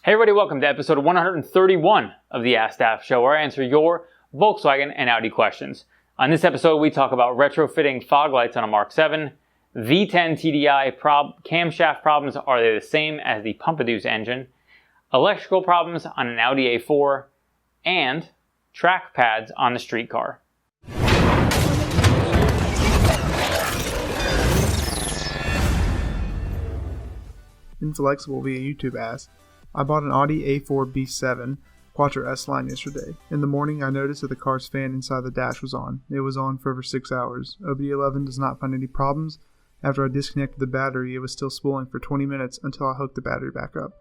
Hey everybody, welcome to episode 131 of the AskDap show, where I answer your Volkswagen and Audi questions. On this episode, we talk about retrofitting fog lights on a Mark 7, V10 TDI camshaft problems, are they the same as the pump-induced engine, electrical problems on an Audi A4, and track pads on the street car. Infilexiable via YouTube asks, I bought an Audi A4 B7 Quattro S-Line yesterday. In the morning, I noticed that the car's fan inside the dash was on. It was on for over 6 hours. OBDEleven does not find any problems. After I disconnected the battery, it was still spooling for 20 minutes until I hooked the battery back up.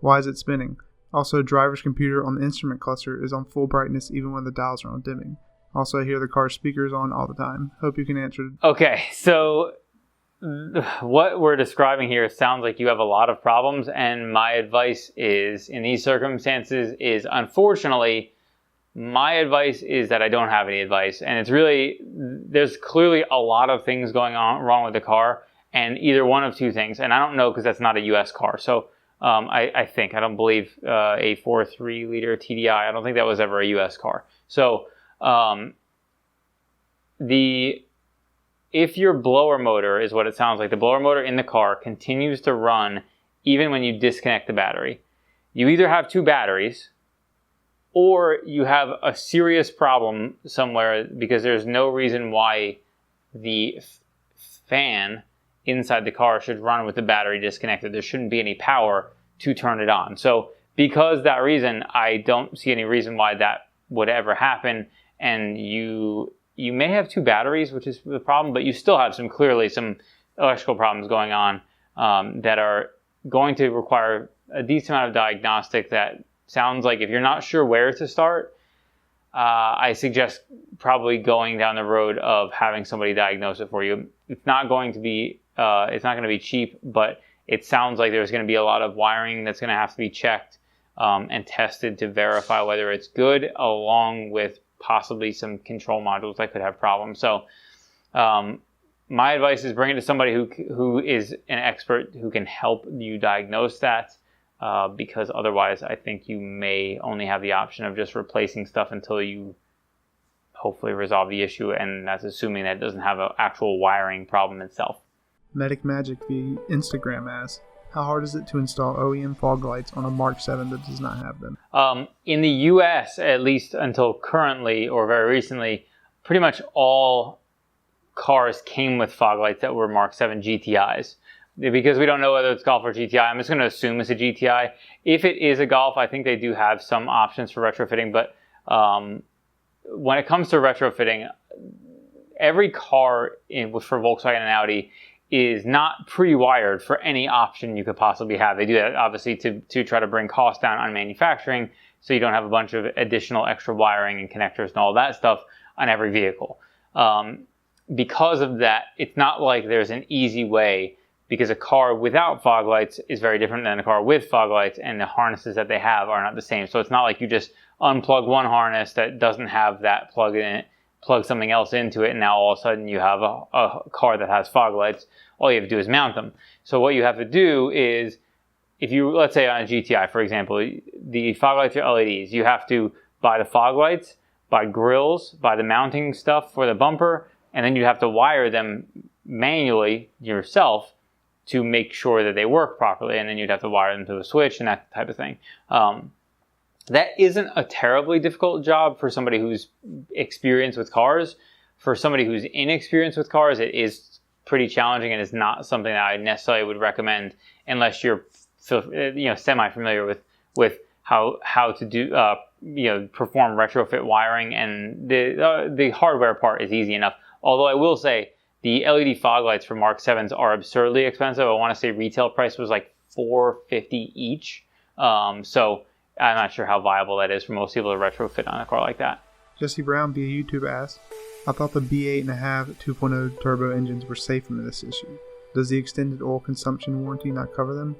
Why is it spinning? Also, driver's computer on the instrument cluster is on full brightness even when the dials are on dimming. Also, I hear the car's speakers on all the time. Hope you can answer. Okay, so what we're describing here sounds like you have a lot of problems, and my advice is, in these circumstances, is unfortunately, my advice is that I don't have any advice. And it's really, there's clearly a lot of things going on wrong with the car, and either one of two things. And I don't know because that's not a US car. So I don't believe a 4.3 liter TDI, I don't think that was ever a US car. So if your blower motor is what it sounds like, the blower motor in the car continues to run even when you disconnect the battery, you either have two batteries or you have a serious problem somewhere, because there's no reason why the fan inside the car should run with the battery disconnected. There shouldn't be any power to turn it on. So because that reason, I don't see any reason why that would ever happen. And you may have two batteries, which is the problem, but you still have clearly some electrical problems going on that are going to require a decent amount of diagnostic. That sounds like, if you're not sure where to start, I suggest probably going down the road of having somebody diagnose it for you. It's not going to be cheap, but it sounds like there's going to be a lot of wiring that's going to have to be checked and tested to verify whether it's good, along with possibly some control modules that could have problems. So my advice is bring it to somebody who is an expert who can help you diagnose that, because otherwise I think you may only have the option of just replacing stuff until you hopefully resolve the issue, and that's assuming that it doesn't have an actual wiring problem itself. Medic Magic via Instagram asks, how hard is it to install OEM fog lights on a Mark 7 that does not have them? In the US, at least until currently or very recently, pretty much all cars came with fog lights that were Mark 7 GTIs. Because we don't know whether it's Golf or GTI, I'm just going to assume it's a GTI. If it is a Golf, I think they do have some options for retrofitting. But when it comes to retrofitting, every car for Volkswagen and Audi is not pre-wired for any option you could possibly have. They do that obviously to try to bring costs down on manufacturing, so you don't have a bunch of additional extra wiring and connectors and all that stuff on every vehicle. Because of that, it's not like there's an easy way, because a car without fog lights is very different than a car with fog lights, and the harnesses that they have are not the same. So it's not like you just unplug one harness that doesn't have that plug in it, plug something else into it, and now all of a sudden you have a car that has fog lights. All you have to do is mount them. So what you have to do is, if you, let's say on a GTI, for example, the fog lights are LEDs. You have to buy the fog lights, buy grills, buy the mounting stuff for the bumper, and then you have to wire them manually yourself to make sure that they work properly, and then you'd have to wire them to a switch and that type of thing. That isn't a terribly difficult job for somebody who's experienced with cars. For somebody who's inexperienced with cars, it is pretty challenging, and is not something that I necessarily would recommend unless you're semi-familiar with how to do perform retrofit wiring. And the hardware part is easy enough. Although I will say the LED fog lights for Mark 7s are absurdly expensive. I want to say retail price was like $450 each. So I'm not sure how viable that is for most people to retrofit on a car like that. Jesse Brown via YouTube asks, I thought the B8.5 2.0 turbo engines were safe from this issue. Does the extended oil consumption warranty not cover them?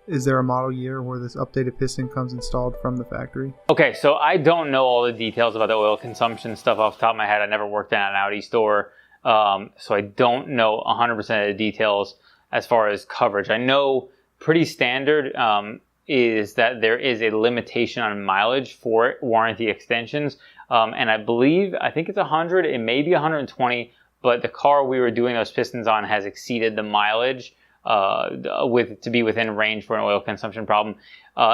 Is there a model year where this updated piston comes installed from the factory? Okay, so I don't know all the details about the oil consumption stuff off the top of my head. I never worked in an Audi store, so I don't know 100% of the details as far as coverage. I know pretty standard is that there is a limitation on mileage for warranty extensions. And I think it's 100, it may be 120, but the car we were doing those pistons on has exceeded the mileage to be within range for an oil consumption problem.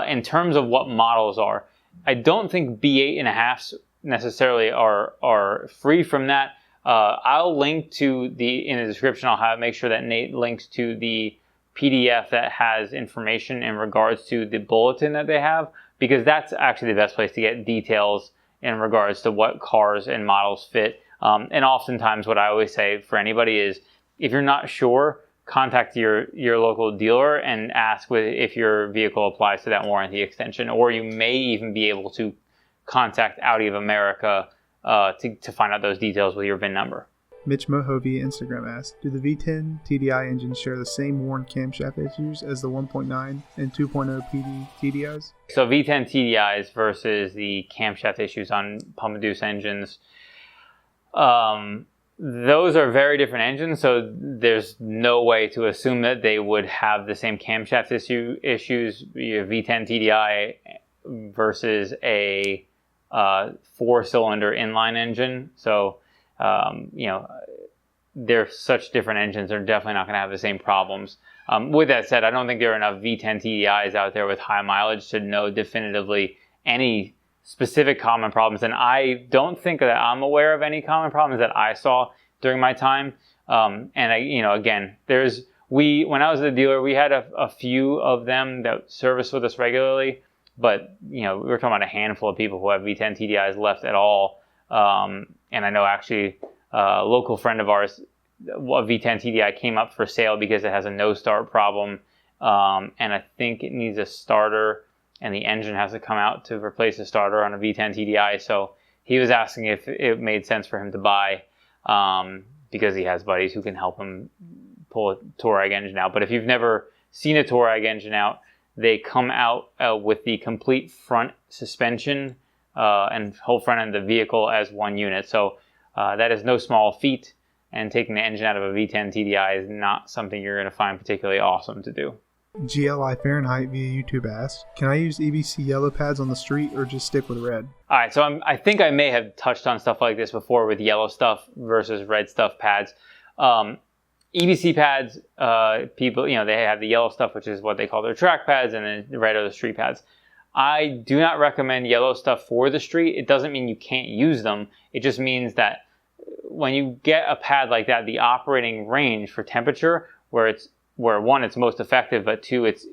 In terms of what models are, I don't think B8.5s necessarily are free from that. I'll link to in the description, make sure that Nate links to the PDF that has information in regards to the bulletin that they have, because that's actually the best place to get details in regards to what cars and models fit. And oftentimes what I always say for anybody is, if you're not sure, contact your local dealer and ask if your vehicle applies to that warranty extension, or you may even be able to contact Audi of America to find out those details with your VIN number. Mitch Moho via Instagram asked, do the V10 TDI engines share the same worn camshaft issues as the 1.9 and 2.0 PD TDIs? So V10 TDIs versus the camshaft issues on pump-induced engines, those are very different engines, so there's no way to assume that they would have the same camshaft issues. You have V10 TDI versus a 4-cylinder inline engine. So, they're such different engines, they're definitely not going to have the same problems. With that said, I don't think there are enough V10 TDIs out there with high mileage to know definitively any specific common problems. And I don't think that I'm aware of any common problems that I saw during my time. And again, when I was at the dealer, we had a few of them that service with us regularly, but we were talking about a handful of people who have V10 TDIs left at all. And I know actually a local friend of ours, a V10 TDI came up for sale because it has a no start problem. And I think it needs a starter, and the engine has to come out to replace the starter on a V10 TDI. So he was asking if it made sense for him to buy, because he has buddies who can help him pull a Touareg engine out. But if you've never seen a Touareg engine out, they come out with the complete front suspension and whole front end of the vehicle as one unit. So that is no small feat, and taking the engine out of a V10 TDI is not something you're going to find particularly awesome to do. GLI Fahrenheit via YouTube asked, can I use EBC yellow pads on the street or just stick with red? All right, so I think I may have touched on stuff like this before with yellow stuff versus red stuff pads. EBC pads, people, they have the yellow stuff, which is what they call their track pads, and then the red are the street pads. I do not recommend yellow stuff for the street. It doesn't mean you can't use them. It just means that when you get a pad like that, the operating range for temperature, where one, it's most effective, but two, it's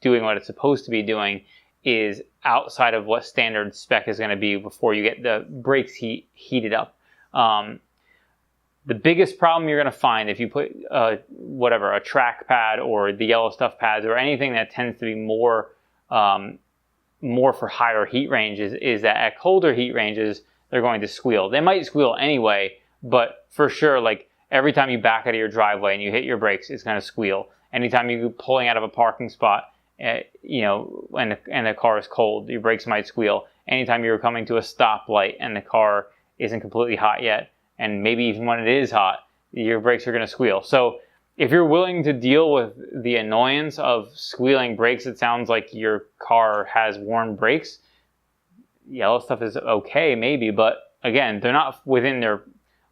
doing what it's supposed to be doing, is outside of what standard spec is going to be before you get the brakes heated up. The biggest problem you're going to find if you put a track pad or the yellow stuff pads or anything that tends to be more for higher heat ranges is that at colder heat ranges, they're going to squeal. They might squeal anyway, but for sure, like every time you back out of your driveway and you hit your brakes, it's going to squeal. Anytime you're pulling out of a parking spot, and the car is cold, your brakes might squeal. Anytime you're coming to a stoplight and the car isn't completely hot yet, and maybe even when it is hot, your brakes are going to squeal. So if you're willing to deal with the annoyance of squealing brakes, it sounds like your car has worn brakes, yellow stuff is okay maybe, but again, they're not within their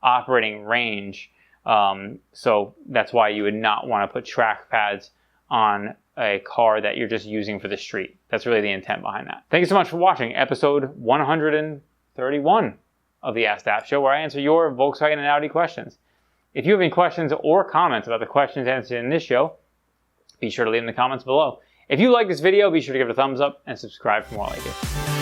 operating range. So that's why you would not want to put track pads on a car that you're just using for the street. That's really the intent behind that. Thank you so much for watching episode 131 of the AskDap show, where I answer your Volkswagen and Audi questions. If you have any questions or comments about the questions answered in this show, be sure to leave them in the comments below. If you like this video, be sure to give it a thumbs up and subscribe for more like it.